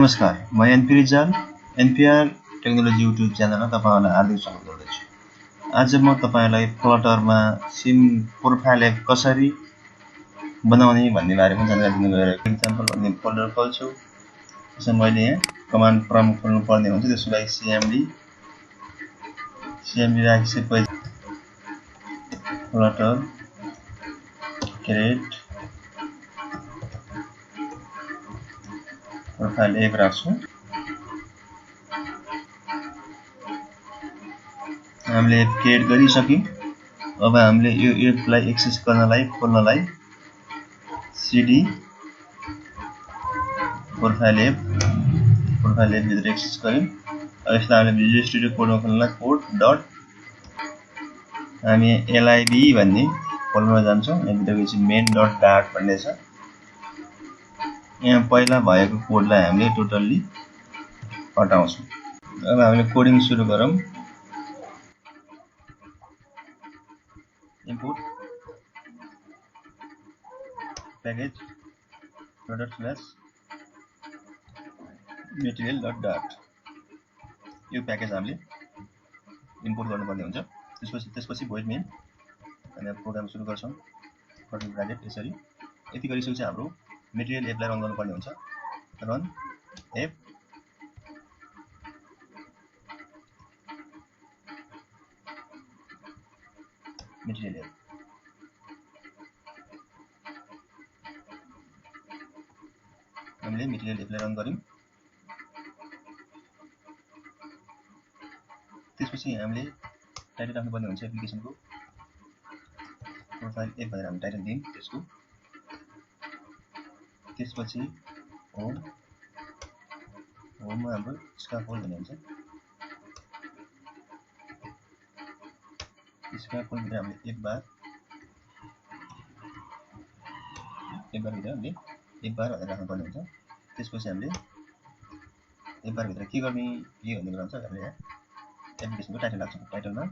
नमस्कार, म NP Rijal NPR technology YouTube च्यानलमा तपाईँहरूलाई हार्दिक स्वागत गर्दछु। आज म तपाईँलाई फ्लटरमा सिम प्रोफाइल एप कसरी बनाउने भन्ने बारेमा जानकारी दिन गइरहेको छु। इक्जाम्पल भन्ने फोल्डर खोल्छु। त्यसमा मैले यहाँ कमान्ड प्रम्प्ट खोल्नु पर्ने हुन्छ। त्यसको लागि cmd राखिसकेपछि फ्लटर क्रिएट प्रोफाइल एप राख्छु। हामीले एप क्रिएट गरिसक्यौँ। अब हामीले यो एपलाई एक्सेस गर्नलाई खोल्नलाई cd प्रोफाइल एप भित्र एक्सेस गर्यौँ। अब यसलाई हामीले भिजुअल स्टुडियो कोडमा खोल्नलाई कोड डट हामी lib भन्ने फोल्डरमा जान्छौँ। यहाँ भित्रको चाहिँ मेन डट डाट भन्ने छ। यहाँ पहिला भएको कोडलाई हामीले टोटल्ली हटाउँछौँ। अब हामीले कोडिङ सुरु गरौँ। इम्पोर्ट प्याकेज .material.dart यो प्याकेज हामीले इम्पोर्ट गर्नुपर्ने हुन्छ। त्यसपछि void main हामी प्रोग्राम सुरु गर्छौँ। कर्ली ब्राकेट यसरी यति गरिसकेपछि हाम्रो मेटेरियल एपलाई रन गर्नुपर्ने हुन्छ। रन एप मेटेरियल एप हामीले मेटेरियल एपलाई रन गर्यौँ। त्यसपछि हामीले टाइटल राख्नुपर्ने हुन्छ एप्लिकेसनको प्रोफाइल एप भनेर हामी टाइटल दियौँ। त्यसपछि होममा हाम्रो स्क्याफोल्ड भन्ने हुन्छ। स्क्याफोल्ड भित्र हामीले एक बार भित्र हामीले एक बार भनेर राख्नुपर्ने हुन्छ। त्यसपछि हामीले एक बार भित्र के गर्ने के भन्ने कुरा हुन्छ। हामीले यहाँ एप्लिकेसनको टाइटल राख्छौँ। टाइटलमा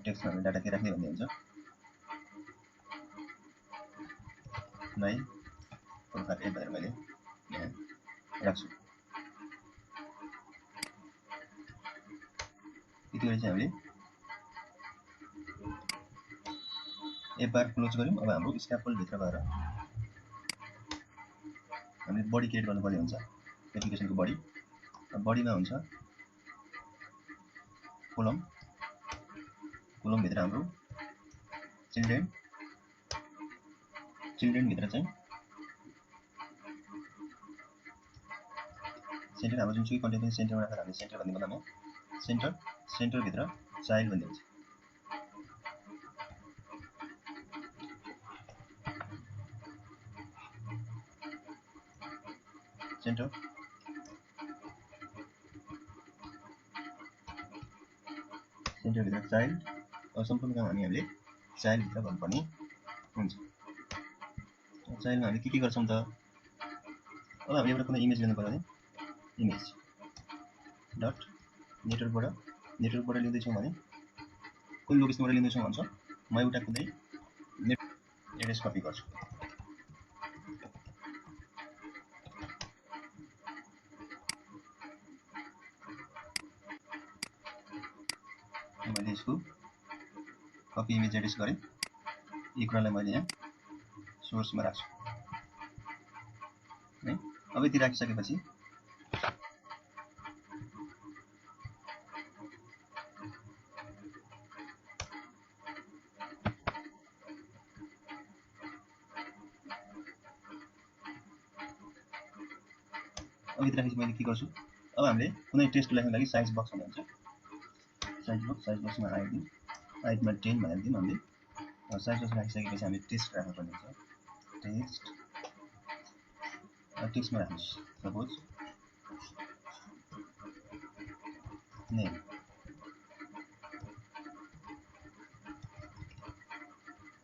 टेक्स्टमा हामीले डाटा के राख्ने भन्ने हुन्छ। माई प्रोफाइल एप भनेर मैले यहाँ राख्छु। यति गरी चाहिँ हामीले एक बार क्लोज गऱ्यौँ। अब हाम्रो स्क्याफोल्ड भित्र गएर हामीले बडी क्रिएट गर्नुपर्ने हुन्छ। एप्लिकेसनको बडीमा हुन्छ कोलम भित्र हाम्रो चिल्ड्रेन भित्र चाहिँ सेन्टर हाम्रो जुनसुकै कन्टेन्ट पनि सेन्टरमा राखेर हामीले सेन्टर भन्ने बनाउँछौँ। सेन्टर भित्र चाइल्ड भन्ने हुन्छ। सेन्टर भित्र चाइल्ड सम्पूर्ण काम हामीले चाइल्ड भित्र गर्नुपर्ने हुन्छ। चाइल्डमा हामीले के गर्छौँ त। अब हामीले एउटा कुनै इमेज लिनु पर्यो भने इमेज डट नेटवर्कबाट लिँदैछौँ भने कुन लोकेसनबाट लिँदैछौँ भन्छ। म एउटा कुनै एड्रेस कपी गर्छु। मैले यसको कपी इमेज एड्रेस गरेँ। यी कुरालाई मैले यहाँ सोर्समा राख्छु है। अब यति राखिसकेपछि मैले के गर्छु। अब हामीले कुनै टेस्ट लेख्नको लागि साइज बक्स भन्ने हुन्छ। साइज बक्समा हाइटमा 10 भनेर दियौँ हामीले। साइज बक्स राखिसकेपछि हामीले टेस्ट राख्नुपर्ने हुन्छ। टेक्स्टमा राख्नुहोस्। Suppose name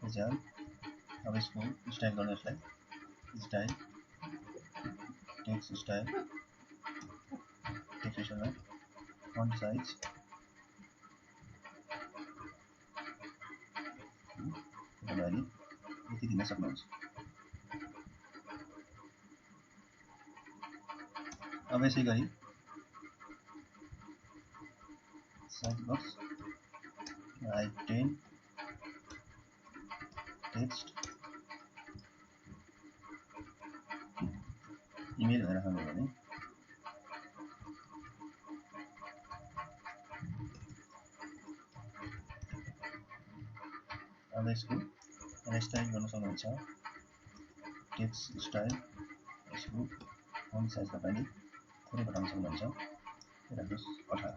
Rijal. अब यसको स्टाइल गर्नु। यसलाई style text style font size दिन सक्नुहुन्छ। अब यसै गरी size box right 10 text email भनेर राख्नु भने अब यसको स्टाइल गर्न सक्नुहुन्छ। टेक्स्ट स्टाइल यसको फन्ट साइज तपाईले थोरै घटाउन सक्नुहुन्छ। हेर्नुहोस् 18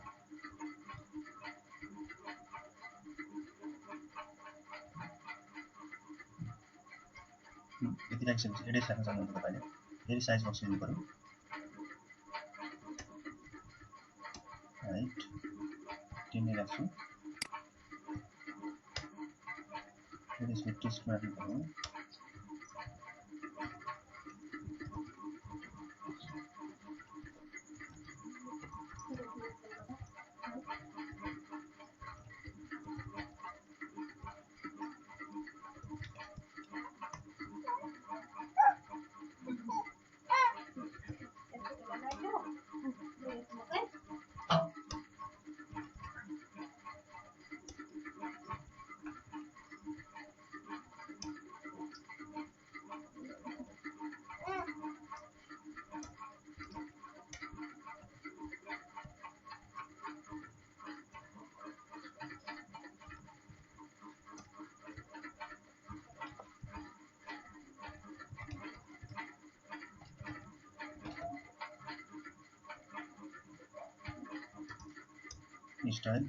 यति राखिसकेपछि एड्रेस राख्न सक्नुहुन्छ। तपाईले फेरि साइज बक्स लिनु पर्यो। राइट 10 नै राख्छु। फेरि यसको टेक्स्ट राख्नु पर्यो। स्टाइल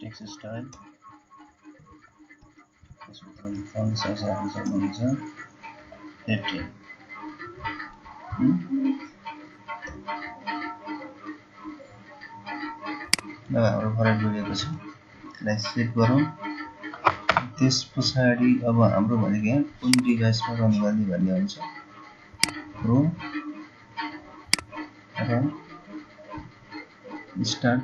टेक्स्ट स्टाइल यसको फन्ट साइज राख्न सक्नुहुन्छ 18। अब हाम्रो फरक गरिएको छ। यसलाई सेभ गरौँ। त्यस पछाडि अब हाम्रो भनेको यहाँ कुन डिभाइसमा रन गर्ने भन्ने हुन्छ। क्रोम र स्टार्ट